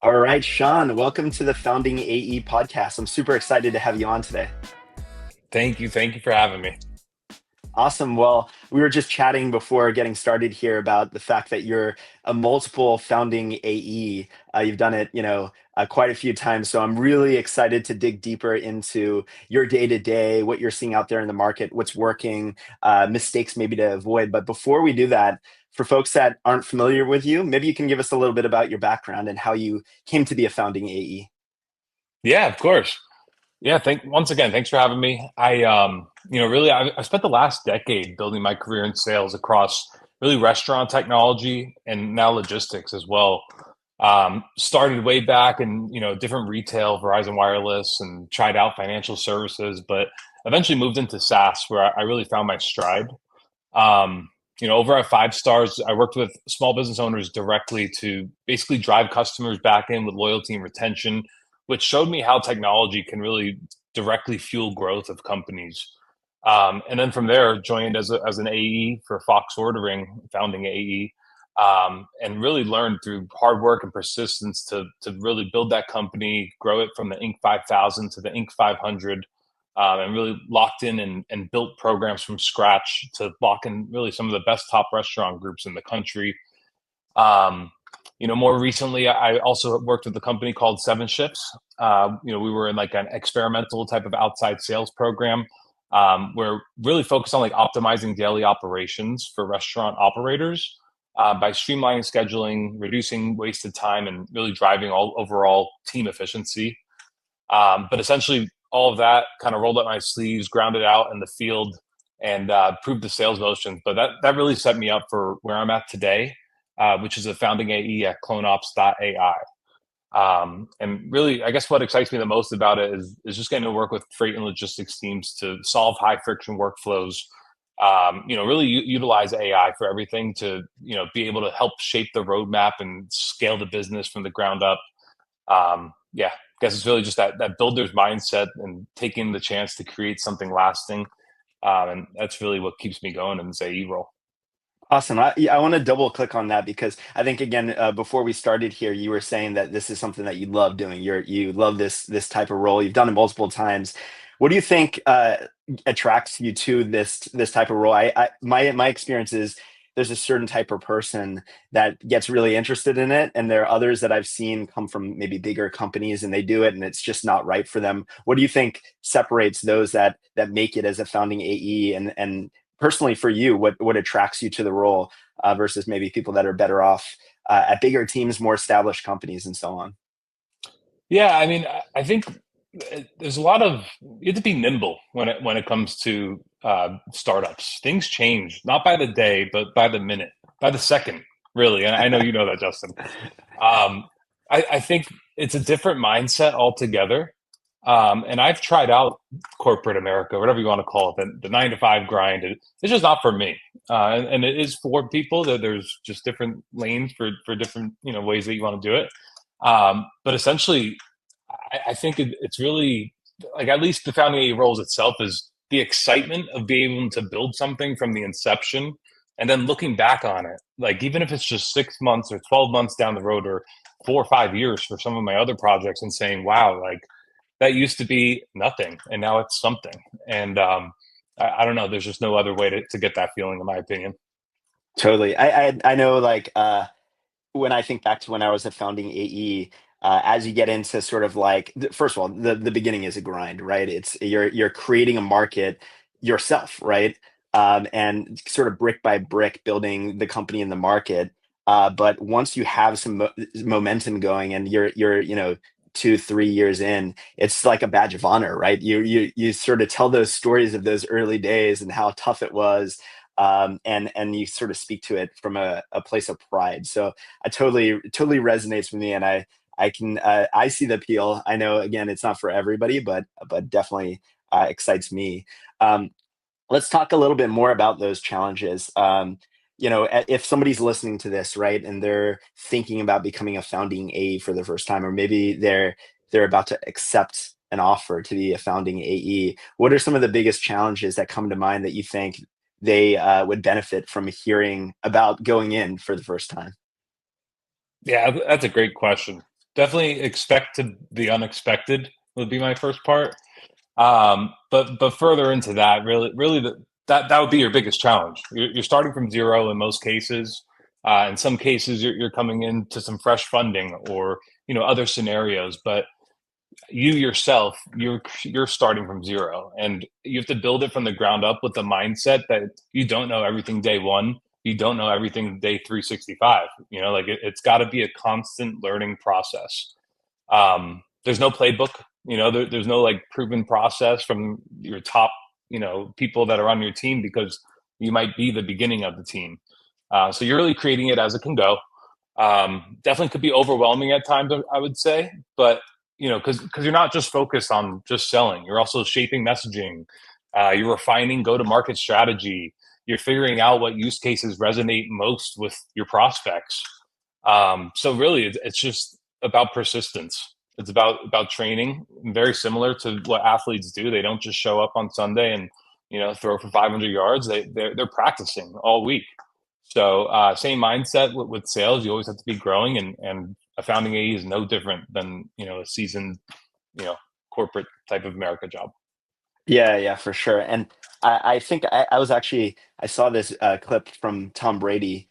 All right, Sean, welcome to the Founding AE podcast. I'm super excited to have you on today. Thank you. Thank you for having me. Awesome. Well, we were just chatting before getting started here about the fact that you're a multiple founding AE. You've done it, quite a few times. So I'm really excited to dig deeper into your day to day, what you're seeing out there in the market, what's working, mistakes maybe to avoid. But before we do that, for folks that aren't familiar with you, maybe you can give us a little bit about your background and how you came to be a founding AE. Yeah, of course. Yeah, once again, thanks for having me. I spent the last decade building my career in sales across really restaurant technology and now logistics as well. Started way back in, different retail, Verizon Wireless, and tried out financial services, but eventually moved into SaaS where I really found my stride. Over at FiveStars, I worked with small business owners directly to basically drive customers back in with loyalty and retention, which showed me how technology can really directly fuel growth of companies. And then from there, joined as an AE for Fox Ordering, founding AE, and really learned through hard work and persistence to really build that company, grow it from the Inc. 5000 to the Inc. 500, and really locked in and built programs from scratch to lock in really some of the best top restaurant groups in the country. Um, More recently, I also worked with a company called Seven Shifts. We were in like an experimental type of outside sales program where really focused on like optimizing daily operations for restaurant operators by streamlining scheduling, reducing wasted time, and really driving all overall team efficiency. But essentially, all of that kind of rolled up my sleeves, grounded out in the field, and proved the sales motions. But that really set me up for where I'm at today, which is a founding AE at CloneOps.ai. And really, I guess what excites me the most about it is just getting to work with freight and logistics teams to solve high friction workflows. Really utilize AI for everything to be able to help shape the roadmap and scale the business from the ground up. Yeah, I guess it's really just that builder's mindset and taking the chance to create something lasting. And that's really what keeps me going in this AE role. Awesome. I want to double click on that because I think again, before we started here, you were saying that this is something that you love doing. You love this type of role. You've done it multiple times. What do you think attracts you to this type of role? My experience is there's a certain type of person that gets really interested in it, and there are others that I've seen come from maybe bigger companies and they do it and it's just not right for them. What do you think separates those that make it as a founding AE and personally for you, what attracts you to the role versus maybe people that are better off at bigger teams, more established companies, and so on? Yeah, I mean, I think there's a lot of you have to be nimble when it comes to startups. Things change not by the day, but by the minute, by the second, really. And I know you know that, Justin. I think it's a different mindset altogether. And I've tried out corporate America, whatever you want to call it, the 9 to 5 grind. It's just not for me, and it is for people. That there's just different lanes for different ways that you want to do it. But essentially, I think it's really like at least the founding AE roles itself is the excitement of being able to build something from the inception and then looking back on it, like even if it's just 6 months or 12 months down the road or 4 or 5 years for some of my other projects and saying, wow, like that used to be nothing and now it's something. And I don't know, there's just no other way to get that feeling, in my opinion. Totally. I know like when I think back to when I was a founding AE, as you get into sort of like first of all, the beginning is a grind, right? It's you're creating a market yourself, right? And sort of brick by brick building the company in the market. But once you have some momentum going and you're 2 3 years in, it's like a badge of honor, right? You sort of tell those stories of those early days and how tough it was, and you sort of speak to it from a place of pride. So I totally resonates with me, and I see the appeal. I know again it's not for everybody, but definitely excites me. Um, let's talk a little bit more about those challenges. If somebody's listening to this, right, and they're thinking about becoming a founding AE for the first time, or maybe they're about to accept an offer to be a founding AE, what are some of the biggest challenges that come to mind that you think they would benefit from hearing about going in for the first time? Yeah, that's a great question. definitely expect to the unexpected would be my first part. But further into that, really that would be your biggest challenge. You're starting from zero in most cases. In some cases, you're coming into some fresh funding or other scenarios, but you yourself, you're starting from zero, and you have to build it from the ground up with the mindset that you don't know everything day one, you don't know everything day 365. Like it's got to be a constant learning process. There's no playbook. There's no like proven process from your top people that are on your team, because you might be the beginning of the team. So you're really creating it as it can go. Definitely could be overwhelming at times, I would say, but because you're not just focused on just selling, you're also shaping messaging, you're refining go to market strategy, you're figuring out what use cases resonate most with your prospects. So really, it's just about persistence. It's about training, very similar to what athletes do. They don't just show up on Sunday and throw for 500 yards. They're practicing all week. So same mindset with sales. You always have to be growing, and a founding AE is no different than a seasoned you know corporate type of America job. Yeah, yeah, for sure. And I think I was actually I saw this clip from Tom Brady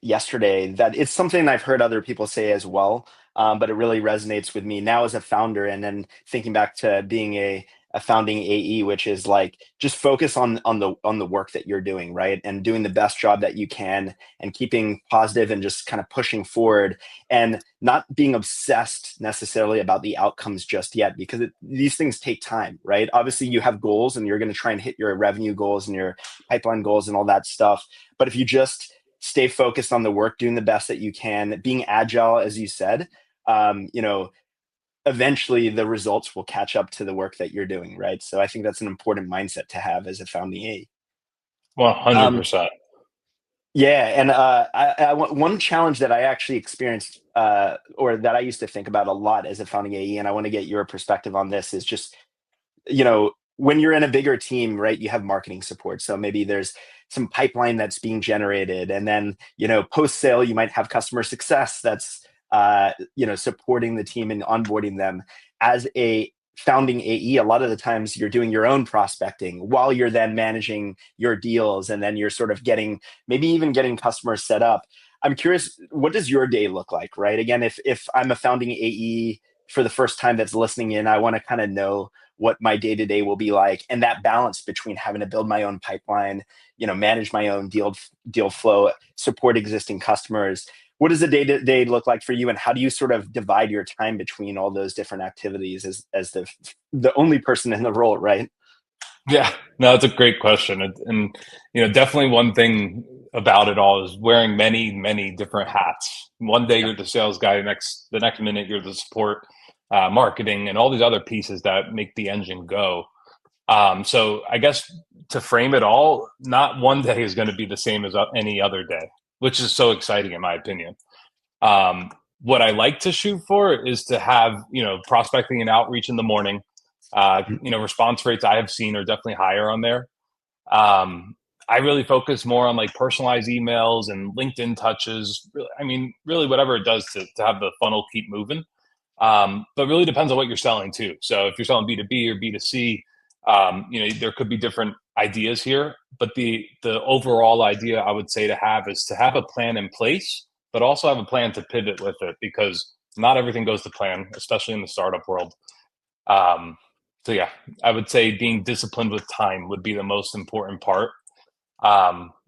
yesterday that it's something I've heard other people say as well, but it really resonates with me now as a founder. And then thinking back to being a founding AE, which is like just focus on the work that you're doing, right, and doing the best job that you can, and keeping positive and just kind of pushing forward, and not being obsessed necessarily about the outcomes just yet, because these things take time, right? Obviously, you have goals and you're going to try and hit your revenue goals and your pipeline goals and all that stuff. But if you just stay focused on the work, doing the best that you can, being agile, as you said, um, you know, eventually the results will catch up to the work that you're doing, right? So I think that's an important mindset to have as a founding AE. Well, 100%. Yeah, and one challenge that I actually experienced, or that I used to think about a lot as a founding AE, and I want to get your perspective on this, is just when you're in a bigger team, right? You have marketing support, so maybe there's some pipeline that's being generated, and then post sale, you might have customer success that's supporting the team and onboarding them. As a founding AE, a lot of the times you're doing your own prospecting while you're then managing your deals, and then you're sort of maybe even getting customers set up. I'm curious, what does your day look like, right? Again, if I'm a founding AE for the first time that's listening in, I want to kind of know what my day to day will be like, and that balance between having to build my own pipeline, manage my own deal flow, support existing customers. What does a day to day look like for you, and how do you sort of divide your time between all those different activities as the only person in the role, right? Yeah, no, it's a great question, and definitely one thing about it all is wearing many, many different hats. One day Yeah. you're the sales guy, the next minute you're the support, marketing, and all these other pieces that make the engine go. So I guess to frame it all, not one day is going to be the same as any other day, which is so exciting in my opinion. Um, what I like to shoot for is to have prospecting and outreach in the morning. Response rates I have seen are definitely higher on there. I really focus more on like personalized emails and LinkedIn touches. I mean, really whatever it does to have the funnel keep moving. But really depends on what you're selling too. So if you're selling B2B or B2C, there could be different ideas here. But the overall idea I would say to have is to have a plan in place, but also have a plan to pivot with it, because not everything goes to plan, especially in the startup world. Um, so yeah, I would say being disciplined with time would be the most important part.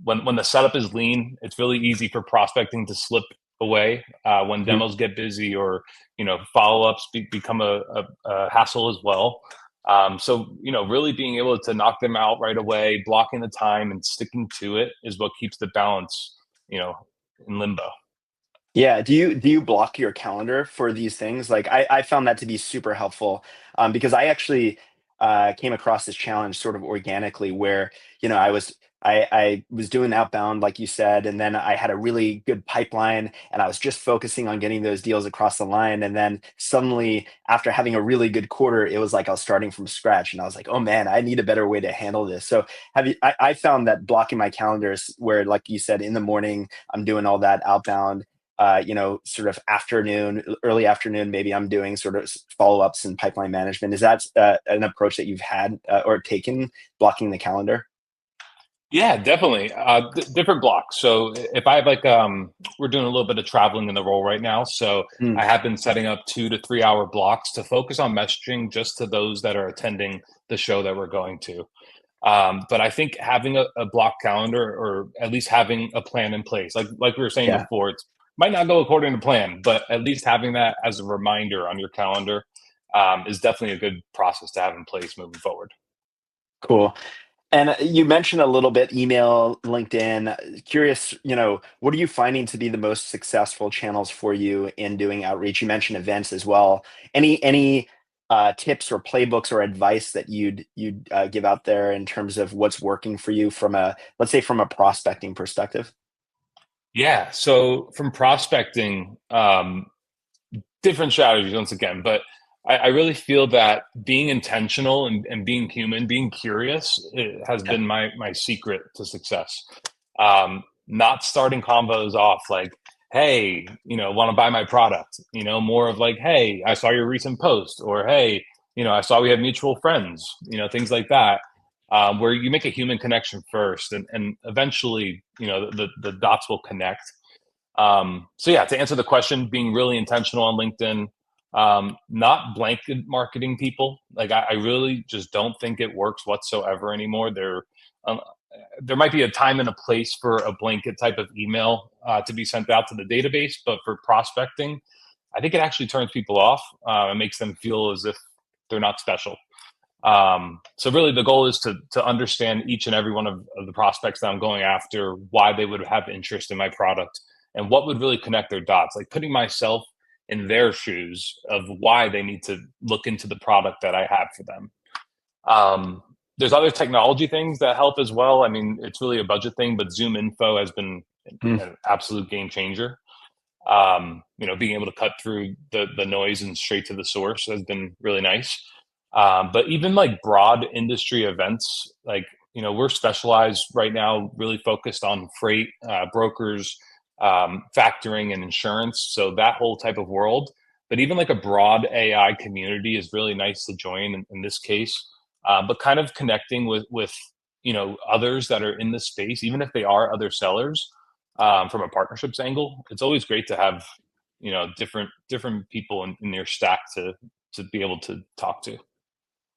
When the setup is lean, it's really easy for prospecting to slip away when Mhm. demos get busy, or follow ups become a hassle as well. So really being able to knock them out right away, blocking the time and sticking to it is what keeps the balance, you know, in limbo. Yeah. Do you block your calendar for these things? Like I found that to be super helpful, because I actually came across this challenge sort of organically, where I was doing outbound, like you said, and then I had a really good pipeline, and I was just focusing on getting those deals across the line. And then suddenly, after having a really good quarter, it was like I was starting from scratch, and I was like, oh man, I need a better way to handle this. So I found that blocking my calendars, where, like you said, in the morning I'm doing all that outbound, sort of afternoon, early afternoon, maybe I'm doing sort of follow-ups and pipeline management. Is that an approach that you've had or taken, blocking the calendar? Yeah, definitely. Different blocks. So if I have like, we're doing a little bit of traveling in the role right now. So Mm, I have been setting up 2 to 3 hour blocks to focus on messaging just to those that are attending the show that we're going to. But I think having a block calendar, or at least having a plan in place, like we were saying yeah, before, it might not go according to plan, but at least having that as a reminder on your calendar is definitely a good process to have in place moving forward. cool. And you mentioned a little bit email, LinkedIn. Curious, what are you finding to be the most successful channels for you in doing outreach? You mentioned events as well. Any tips or playbooks or advice that you'd give out there in terms of what's working for you from a, let's say, from a prospecting perspective? Yeah. So from prospecting, different strategies once again, but I really feel that being intentional and being human, being curious, it has Yeah. been my secret to success. Not starting combos off like, hey, want to buy my product, more of like, hey, I saw your recent post, or hey, I saw we have mutual friends, things like that. Where you make a human connection first, and eventually, the dots will connect. So yeah, to answer the question, being really intentional on LinkedIn, not blanket marketing people. Like I really just don't think it works whatsoever anymore. Um, there might be a time and a place for a blanket type of email to be sent out to the database, but for prospecting, I think it actually turns people off. It makes them feel as if they're not special. So really the goal is to understand each and every one of the prospects that I'm going after, why they would have interest in my product, and what would really connect their dots, like putting myself in their shoes of why they need to look into the product that I have for them. There's other technology things that help as well. I mean, it's really a budget thing, but ZoomInfo has been Mm, an absolute game changer. Being able to cut through the noise and straight to the source has been really nice. But even like broad industry events, like, we're specialized right now, really focused on freight, brokers, factoring, and insurance. So that whole type of world. But even like a broad AI community is really nice to join in this case. But kind of connecting with others that are in the space, even if they are other sellers, from a partnerships angle, it's always great to have different people in your stack to be able to talk to.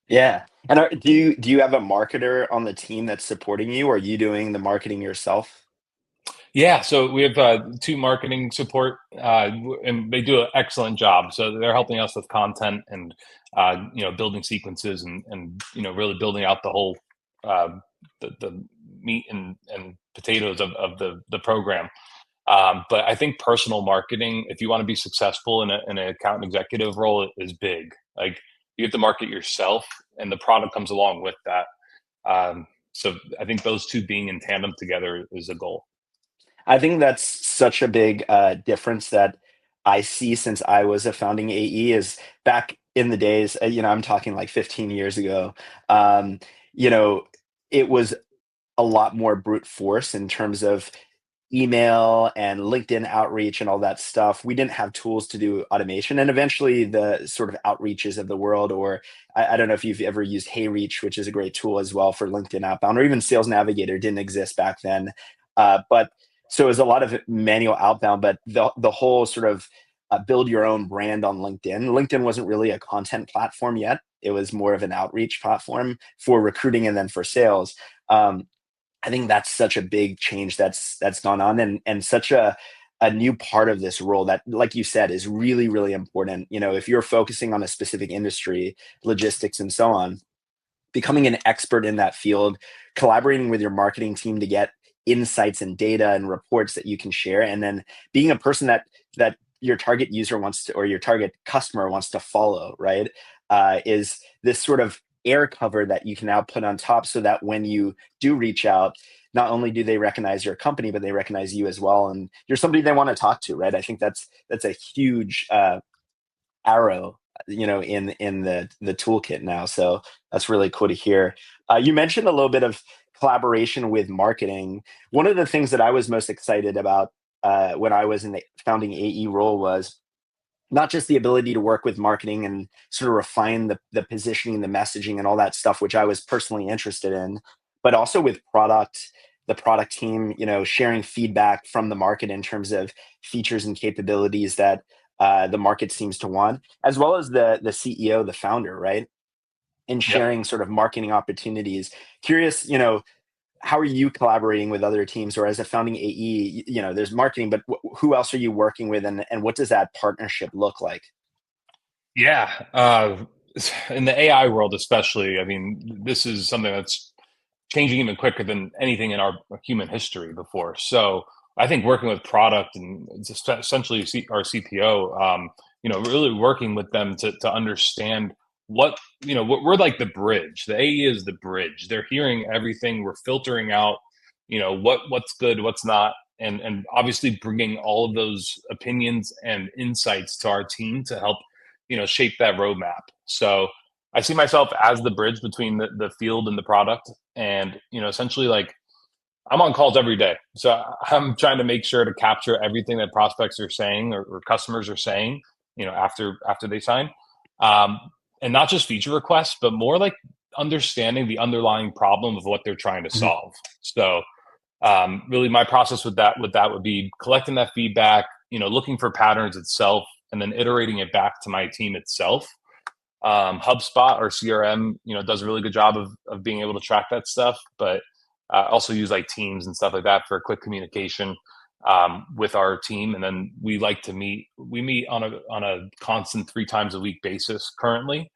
yeah. And do you have a marketer on the team that's supporting you, or are you doing the marketing yourself? Yeah, so we have two marketing support, and they do an excellent job. So they're helping us with content and building sequences and really building out the whole uh, the meat and potatoes of the program. But I think personal marketing, if you want to be successful in an account executive role, is big. Like you have to market yourself, and the product comes along with that. So I think those two being in tandem together is a goal. I think that's such a big difference that I see since I was a founding AE is back in the days, I'm talking like 15 years ago. Um, you know, it was a lot more brute force in terms of email and LinkedIn outreach and all that stuff. We didn't have tools to do automation. And eventually the sort of outreaches of the world, or I don't know if you've ever used HeyReach, which is a great tool as well for LinkedIn outbound, or even Sales Navigator didn't exist back then. But so it was a lot of manual outbound, but the whole sort of build your own brand on LinkedIn. LinkedIn wasn't really a content platform yet. It was more of an outreach platform for recruiting and then for sales. I think that's such a big change that's gone on, and such a new part of this role that, like you said, is really, really important. If you're focusing on a specific industry, logistics and so on, becoming an expert in that field, collaborating with your marketing team to get insights and data and reports that you can share, and then being a person that your target user wants to, or your target customer wants to follow, right? Is this sort of air cover that you can now put on top, so that when you do reach out, not only do they recognize your company, but they recognize you as well, and you're somebody they want to talk to, right? I think that's a huge arrow, in the toolkit now. So that's really cool to hear. You mentioned a little bit of collaboration with marketing. One of the things that I was most excited about when I was in the founding AE role was not just the ability to work with marketing and sort of refine the positioning, the messaging, and all that stuff, which I was personally interested in, but also with product, the product team, sharing feedback from the market in terms of features and capabilities that the market seems to want, as well as the CEO, the founder, right? And Yep. sharing sort of marketing opportunities. Curious, how are you collaborating with other teams, or as a founding AE, there's marketing, but who else are you working with, and what does that partnership look like? Yeah. In the AI world, especially, I mean, this is something that's changing even quicker than anything in our human history before. So I think working with product and essentially our CPO, really working with them to understand what, we're like the bridge. The AE is the bridge. They're hearing everything. We're filtering out, what's good, what's not. And obviously bringing all of those opinions and insights to our team to help, shape that roadmap. So I see myself as the bridge between the field and the product. And, essentially like I'm on calls every day. So I'm trying to make sure to capture everything that prospects are saying or customers are saying, after they sign. Um, and not just feature requests, but more like understanding the underlying problem of what they're trying to Mhm. solve. So really my process with that would be collecting that feedback, looking for patterns itself, and then iterating it back to my team itself. HubSpot or CRM, does a really good job of being able to track that stuff, but also use like Teams and stuff like that for quick communication with our team. And then we like to meet. We meet on a constant 3 times a week basis currently.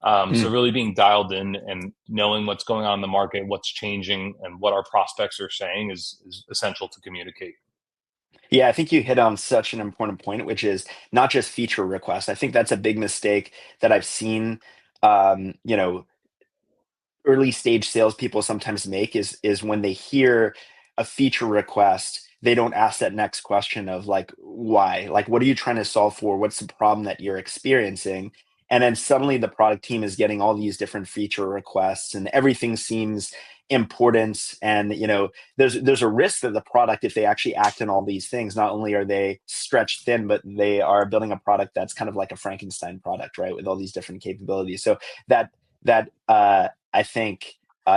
So Mm. really being dialed in and knowing what's going on in the market, what's changing, and what our prospects are saying is essential to communicate. Yeah, I think you hit on such an important point, which is not just feature requests. I think that's a big mistake that I've seen. Um, you know, Early stage salespeople sometimes make is when they hear a feature request, they don't ask that next question of like why, like what are you trying to solve for, what's the problem that you're experiencing, and then suddenly the product team is getting all these different feature requests and everything seems important. And there's a risk that the product, if they actually act on all these things, not only are they stretched thin, but they are building a product that's kind of like a Frankenstein product, right, with all these different capabilities. So that I think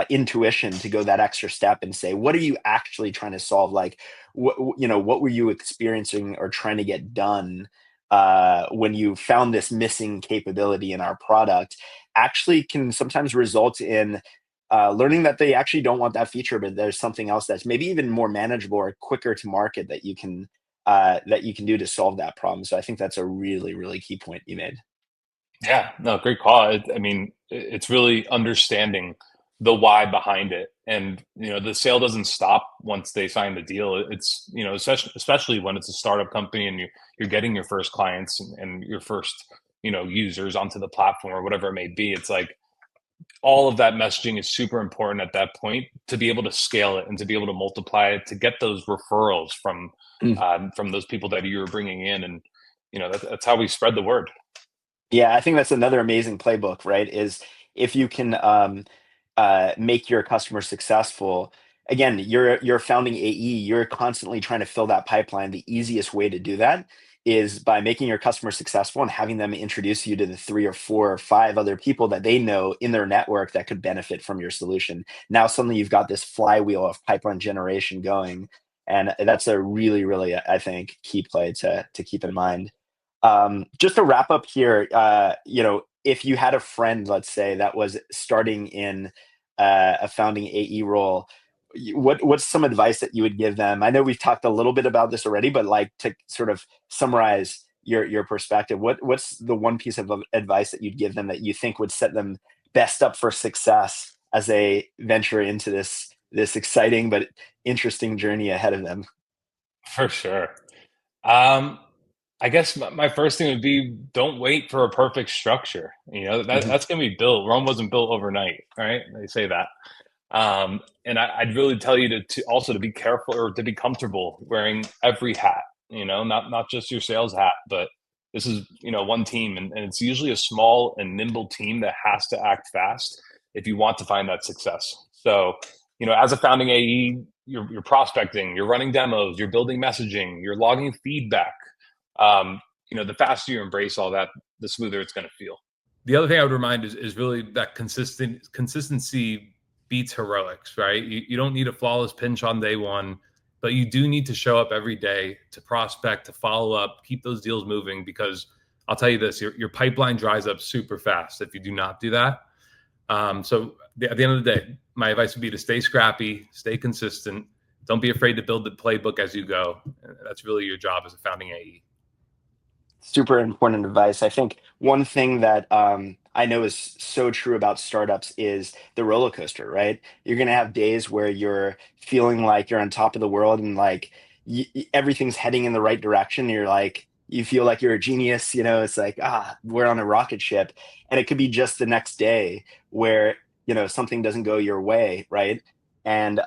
intuition to go that extra step and say, what are you actually trying to solve? Like, what were you experiencing or trying to get done when you found this missing capability in our product? Actually, can sometimes result in learning that they actually don't want that feature, but there's something else that's maybe even more manageable or quicker to market that you can do to solve that problem. So I think that's a really, really key point you made. Yeah, no, great call. I mean, it's really understanding the why behind it, and the sale doesn't stop once they sign the deal. It's especially when it's a startup company and you're getting your first clients and your first users onto the platform or whatever it may be. It's like all of that messaging is super important at that point to be able to scale it and to be able to multiply it to get those referrals from those people that you're bringing in, and that's how we spread the word. Yeah, I think that's another amazing playbook, right? Is if you can make your customer successful. Again, you're a founding AE. You're constantly trying to fill that pipeline. The easiest way to do that is by making your customer successful and having them introduce you to the 3 or 4 or 5 other people that they know in their network that could benefit from your solution. Now suddenly you've got this flywheel of pipeline generation going, and that's a really, really, I think, key play to keep in mind. Just to wrap up here, if you had a friend, let's say, that was starting in a founding AE role, what's some advice that you would give them? I know we've talked a little bit about this already, but like to sort of summarize your perspective, what's the one piece of advice that you'd give them that you think would set them best up for success as they venture into this exciting but interesting journey ahead of them? For sure. Um, I guess my first thing would be don't wait for a perfect structure. Mhm. That's going to be built. Rome wasn't built overnight, right? They say that. And I'd really tell you to also to be careful or to be comfortable wearing every hat. Not just your sales hat, but this is one team, and it's usually a small and nimble team that has to act fast if you want to find that success. So as a founding AE, you're prospecting, you're running demos, you're building messaging, you're logging feedback. The faster you embrace all that, the smoother it's going to feel. The other thing I would remind is really that consistency beats heroics, right? You don't need a flawless pinch on day one, but you do need to show up every day to prospect, to follow up, keep those deals moving, because I'll tell you this, your pipeline dries up super fast if you do not do that. So at the end of the day, my advice would be to stay scrappy, stay consistent. Don't be afraid to build the playbook as you go. That's really your job as a founding AE. Super important advice. I think one thing that I know is so true about startups is the roller coaster, right? You're going to have days where you're feeling like you're on top of the world and like everything's heading in the right direction. You're like, you feel like you're a genius, it's like, we're on a rocket ship. And it could be just the next day where, something doesn't go your way, right? And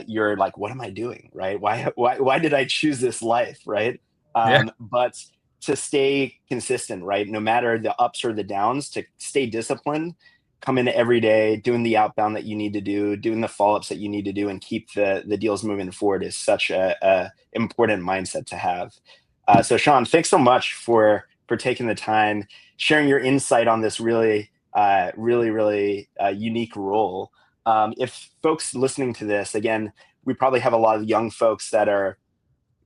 you're like, what am I doing, right? Why did I choose this life, right? But to stay consistent, right? No matter the ups or the downs, to stay disciplined, come in every day, doing the outbound that you need to do, doing the follow-ups that you need to do, and keep the deals moving forward is such a important mindset to have. So Sean, thanks so much for taking the time, sharing your insight on this really unique role. If folks listening to this, again, we probably have a lot of young folks that are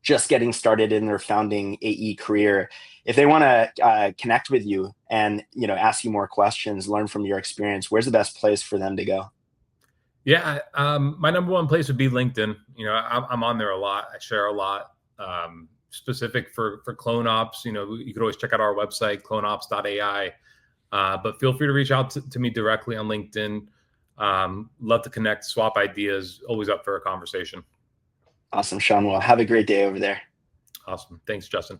just getting started in their founding AE career. If they want to connect with you and ask you more questions, learn from your experience, where's the best place for them to go? Yeah, my number one place would be LinkedIn. I'm on there a lot. I share a lot. Specific for CloneOps, you could always check out our website, CloneOps.ai. But feel free to reach out to me directly on LinkedIn. Love to connect, swap ideas. Always up for a conversation. Awesome, Sean. Well, have a great day over there. Awesome. Thanks, Justin.